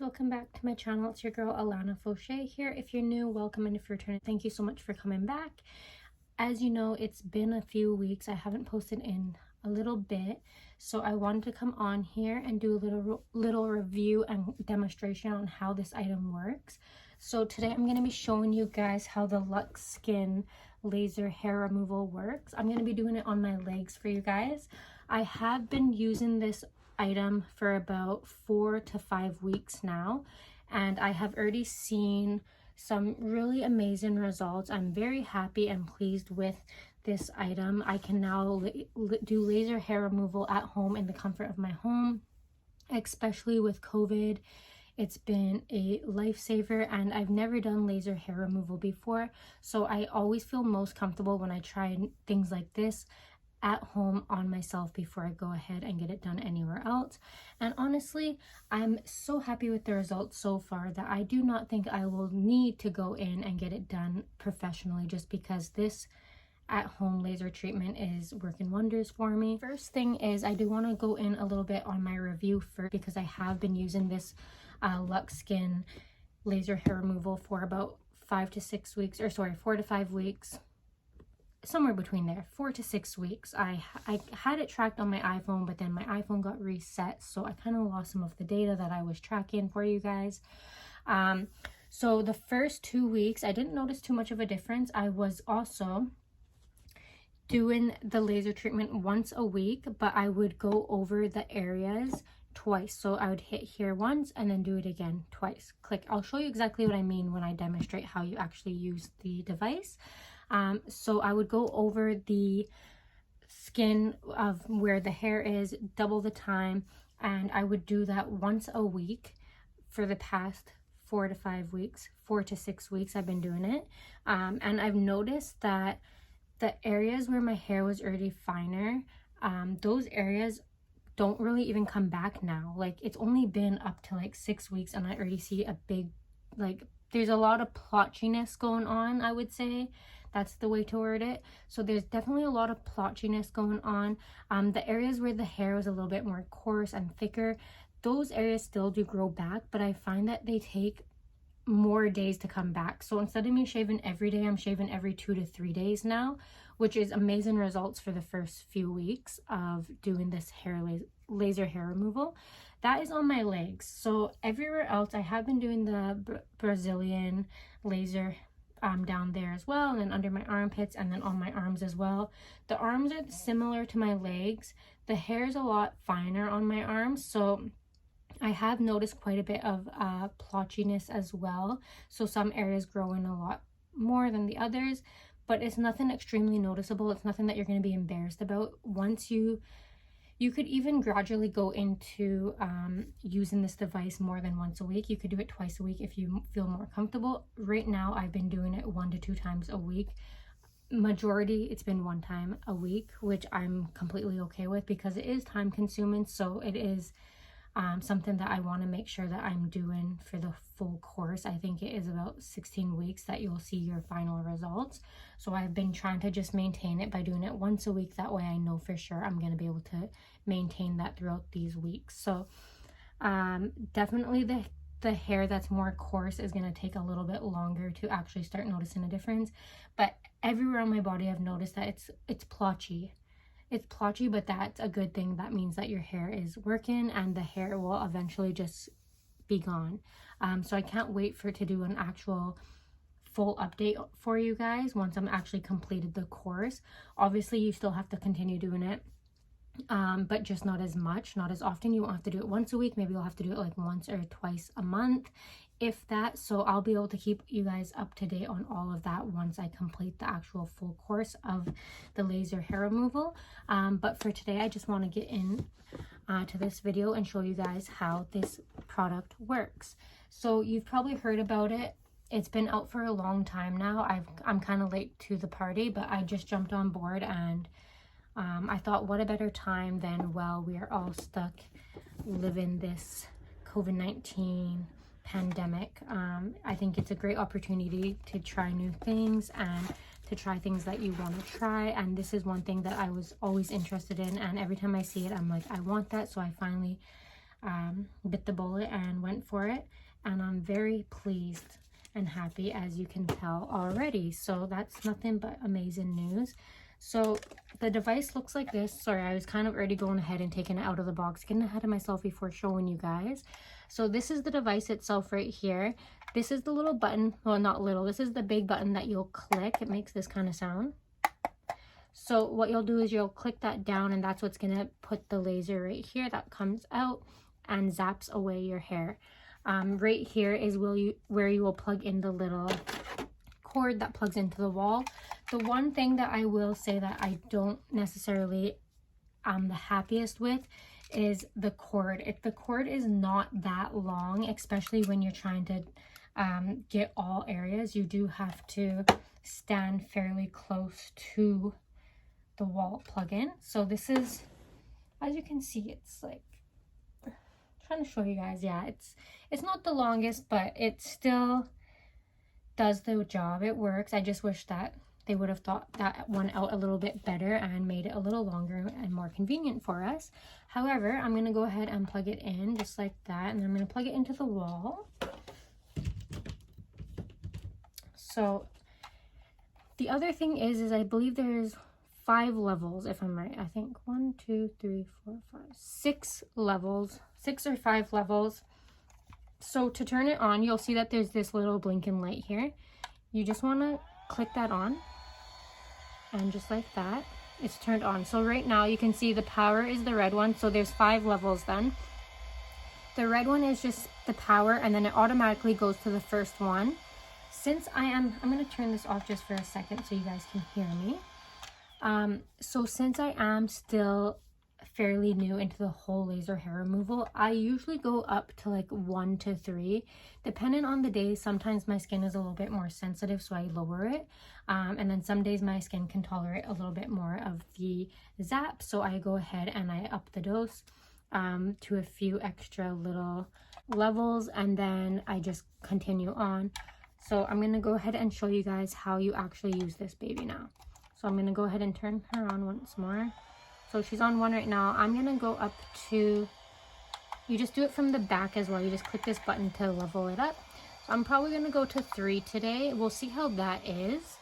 welcome back to my channel. It's your girl Alana Fauché here. If you're new, welcome, and if you're returning, thank you so much for coming back. As you know, it's been a few weeks. I haven't posted in a little bit, so I wanted to come on here and do a little review and demonstration on how this item works. So today I'm going to be showing you guys how the Lux Skin laser hair removal works. I'm going to be doing it on my legs for you guys. I have been using this item for about 4 to 5 weeks now, and I have already seen some really amazing results. I'm very happy and pleased with this item. I can now do laser hair removal at home in the comfort of my home, especially with COVID. It's been a lifesaver, and I've never done laser hair removal before, so I always feel most comfortable when I try things like this at home on myself before I go ahead and get it done anywhere else. And honestly, I'm so happy with the results so far that I do not think I will need to go in and get it done professionally, just because this at-home laser treatment is working wonders for me. First thing is, I do want to go in a little bit on my review first, because I have been using this Lux Skin laser hair removal for about 4 to 5 weeks, somewhere between there, 4 to 6 weeks. I had it tracked on my iPhone, but then my iPhone got reset, so I kind of lost some of the data that I was tracking for you guys. So the first 2 weeks I didn't notice too much of a difference. I was also doing the laser treatment once a week, but I would go over the areas twice. So I would hit here once and then do it again twice. Click. I'll show you exactly what I mean when I demonstrate how you actually use the device. So I would go over the skin of where the hair is, double the time, and I would do that once a week for the past 4 to 5 weeks, 4 to 6 weeks I've been doing it. And I've noticed that the areas where my hair was already finer, those areas don't really even come back now. Like, it's only been up to like 6 weeks and I already see a big, like, there's a lot of plotchiness going on, I would say. That's the way to word it. So there's definitely a lot of plotchiness going on. The areas where the hair was a little bit more coarse and thicker, those areas still do grow back, but I find that they take more days to come back. So instead of me shaving every day, I'm shaving every 2 to 3 days now, which is amazing results for the first few weeks of doing this laser hair removal. That is on my legs. So everywhere else, I have been doing the Brazilian laser down there as well, and then under my armpits, and then on my arms as well. The arms are similar to my legs. The hair is a lot finer on my arms, so I have noticed quite a bit of plotchiness as well. So some areas grow in a lot more than the others, but it's nothing extremely noticeable. It's nothing that you're going to be embarrassed about. Once you could even gradually go into using this device more than once a week. You could do it twice a week if you feel more comfortable. Right now, I've been doing it 1 to 2 times a week. Majority, it's been 1 time a week, which I'm completely okay with, because it is time consuming. So it is something that I want to make sure that I'm doing for the full course. I think it is about 16 weeks that you'll see your final results. So I've been trying to just maintain it by doing it once a week. That way I know for sure I'm going to be able to maintain that throughout these weeks. So definitely the hair that's more coarse is going to take a little bit longer to actually start noticing a difference. But everywhere on my body, I've noticed that it's plotchy. It's plotchy, but that's a good thing. That means that your hair is working and the hair will eventually just be gone. So I can't wait to do an actual full update for you guys once I'm actually completed the course. Obviously, you still have to continue doing it, but just not as much, not as often. You won't have to do it once a week. Maybe you'll have to do it like once or twice a month, if that. So I'll be able to keep you guys up to date on all of that once I complete the actual full course of the laser hair removal. But for today, I just want to get in to this video and show you guys how this product works. So you've probably heard about it. It's been out for a long time now. I'm kind of late to the party, but I just jumped on board, and I thought, what a better time than while we are all stuck living this COVID-19 pandemic. I think it's a great opportunity to try new things and to try things that you want to try, and this is one thing that I was always interested in, and every time I see it I'm like, I want that. So I finally bit the bullet and went for it, and I'm very pleased and happy, as you can tell already. So that's nothing but amazing news. So the device looks like this. Sorry, I was kind of already going ahead and taking it out of the box, getting ahead of myself before showing you guys. So this is the device itself right here. This is the little button, well, not little, this is the big button that you'll click. It makes this kind of sound. So what you'll do is you'll click that down, and that's what's gonna put the laser right here that comes out and zaps away your hair. Right here is where you will plug in the little cord that plugs into the wall. The one thing that I will say that I don't necessarily am the happiest with is the cord. If the cord is not that long, especially when you're trying to get all areas, you do have to stand fairly close to the wall plug-in. So this is, as you can see, it's like, trying to show you guys, yeah, it's not the longest, but it still does the job. It works. I just wish that they would have thought that one out a little bit better and made it a little longer and more convenient for us. However, I'm going to go ahead and plug it in just like that, and I'm going to plug it into the wall. So the other thing is I believe there's 5 levels, if I'm right. I think 1, 2, 3, 4, 5, 6 levels, 6 or 5 levels. So to turn it on, you'll see that there's this little blinking light here. You just want to click that on, and just like that, it's turned on. So right now you can see the power is the red one. So there's 5 levels then. The red one is just the power, and then it automatically goes to the first one. Since I'm going to turn this off just for a second so you guys can hear me. So since I am still fairly new into the whole laser hair removal, I usually go up to like 1 to 3, depending on the day. Sometimes my skin is a little bit more sensitive, so I lower it, and then some days my skin can tolerate a little bit more of the zap, so I go ahead and I up the dose to a few extra little levels, and then I just continue on. So I'm going to go ahead and show you guys how you actually use this baby now. So I'm going to go ahead and turn her on once more. So she's on 1 right now. I'm going to go up to, you just do it from the back as well. You just click this button to level it up. So I'm probably going to go to 3 today. We'll see how that is.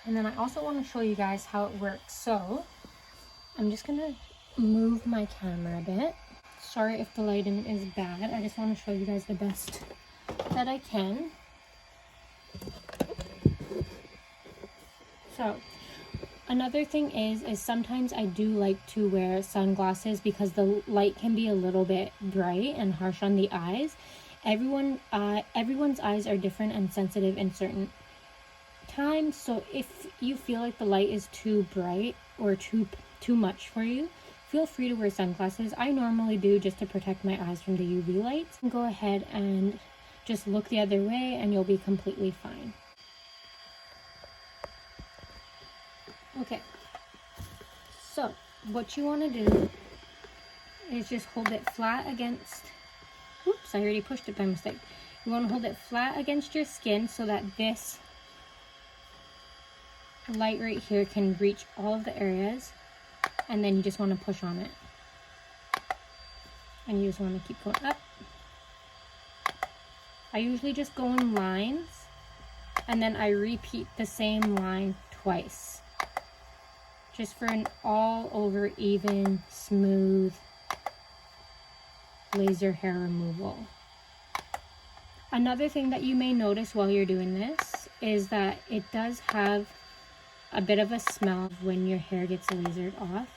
And then I also want to show you guys how it works. So I'm just going to move my camera a bit. Sorry if the lighting is bad. I just want to show you guys the best that I can. So another thing is sometimes I do like to wear sunglasses because the light can be a little bit bright and harsh on the eyes. Everyone's eyes are different and sensitive in certain times. So if you feel like the light is too bright or too much for you, feel free to wear sunglasses. I normally do, just to protect my eyes from the UV lights. Go ahead and just look the other way and you'll be completely fine. Okay, so what you want to do is just hold it flat against, oops, I already pushed it by mistake. You want to hold it flat against your skin so that this light right here can reach all of the areas, and then you just want to push on it. And you just want to keep going up. I usually just go in lines, and then I repeat the same line twice. Just for an all over even smooth laser hair removal. Another thing that you may notice while you're doing this is that it does have a bit of a smell when your hair gets lasered off.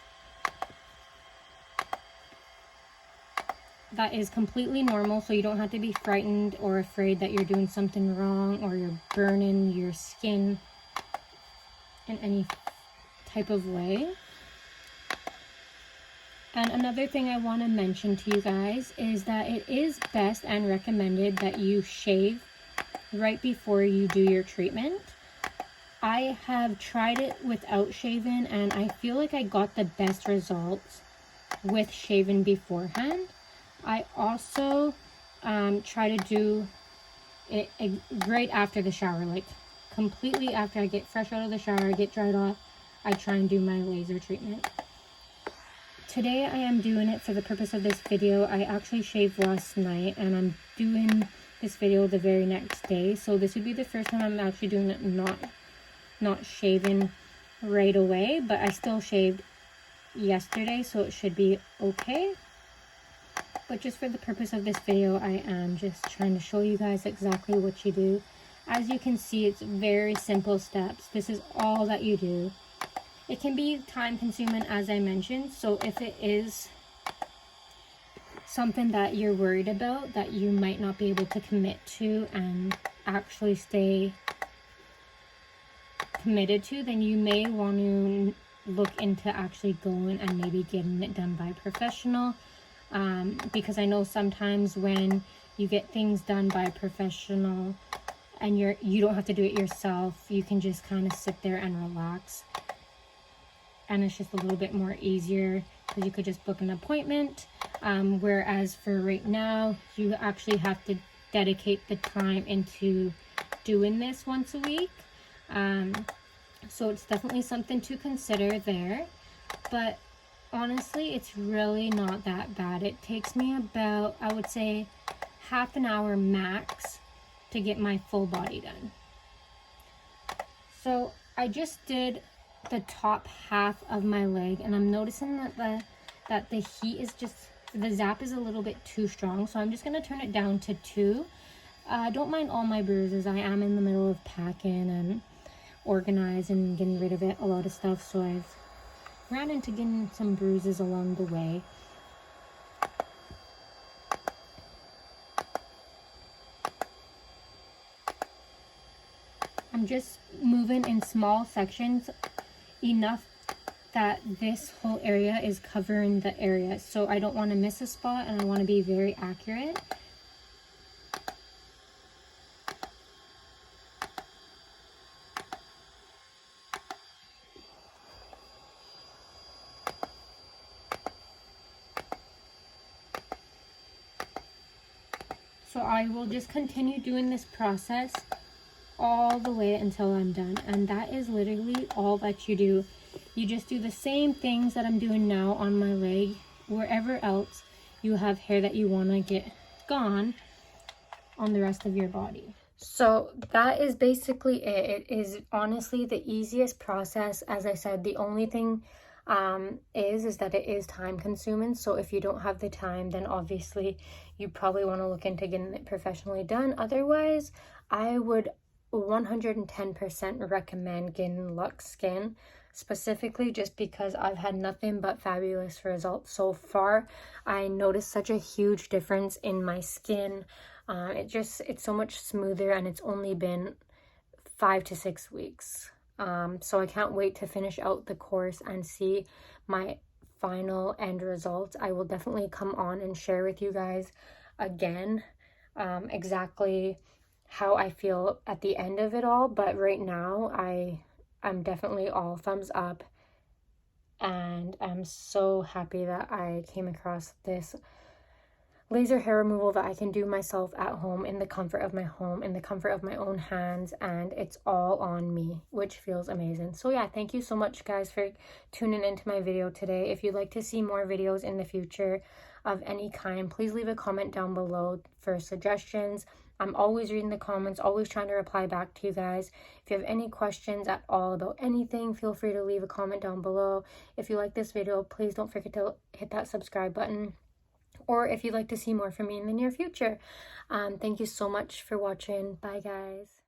That is completely normal, so you don't have to be frightened or afraid that you're doing something wrong or you're burning your skin in any type of way. And another thing I want to mention to you guys is that it is best and recommended that you shave right before you do your treatment. I have tried it without shaving, and I feel like I got the best results with shaving beforehand. I also try to do it right after the shower, like completely after I get fresh out of the shower, get dried off. I try and do my laser treatment. today I am doing it for the purpose of this video. I actually shaved last night and I'm doing this video the very next day. So this would be the first time I'm actually doing it not shaving right away, but I still shaved yesterday, so it should be okay. But just for the purpose of this video, I am just trying to show you guys exactly what you do. As you can see, it's very simple steps. This is all that you do. It can be time consuming, as I mentioned, so if it is something that you're worried about that you might not be able to commit to and actually stay committed to, then you may want to look into actually going and maybe getting it done by a professional, because I know sometimes when you get things done by a professional and you don't have to do it yourself, you can just kind of sit there and relax, and it's just a little bit more easier because you could just book an appointment, whereas for right now you actually have to dedicate the time into doing this once a week. So it's definitely something to consider there, but honestly it's really not that bad. It takes me about, I would say, half an hour max to get my full body done. So I just did the top half of my leg, and I'm noticing that the heat is just, the zap is a little bit too strong, so I'm just going to turn it down to 2. Don't mind all my bruises. I am in the middle of packing and organize and getting rid of it, a lot of stuff, so I've ran into getting some bruises along the way. I'm just moving in small sections, enough that this whole area is covering the area, so I don't want to miss a spot and I want to be very accurate. So I will just continue doing this process all the way until I'm done, and that is literally all that you do. You just do the same things that I'm doing now on my leg, wherever else you have hair that you want to get gone on the rest of your body. So that is basically it. It is honestly the easiest process. As I said, the only thing is that it is time consuming, so if you don't have the time, then obviously you probably want to look into getting it professionally done. Otherwise, I would 110% recommend getting Lux Skin, specifically just because I've had nothing but fabulous results so far. I noticed such a huge difference in my skin. It's so much smoother, and it's only been 5 to 6 weeks. So I can't wait to finish out the course and see my final end results. I will definitely come on and share with you guys again exactly how I feel at the end of it all, but right now I'm definitely all thumbs up, and I'm so happy that I came across this laser hair removal that I can do myself at home, in the comfort of my home, in the comfort of my own hands, and it's all on me, which feels amazing. So yeah, thank you so much guys for tuning into my video today. If you'd like to see more videos in the future of any kind, please leave a comment down below for suggestions. I'm always reading the comments, always trying to reply back to you guys. If you have any questions at all about anything, feel free to leave a comment down below. If you like this video, please don't forget to hit that subscribe button, or if you'd like to see more from me in the near future. Thank you so much for watching. Bye guys.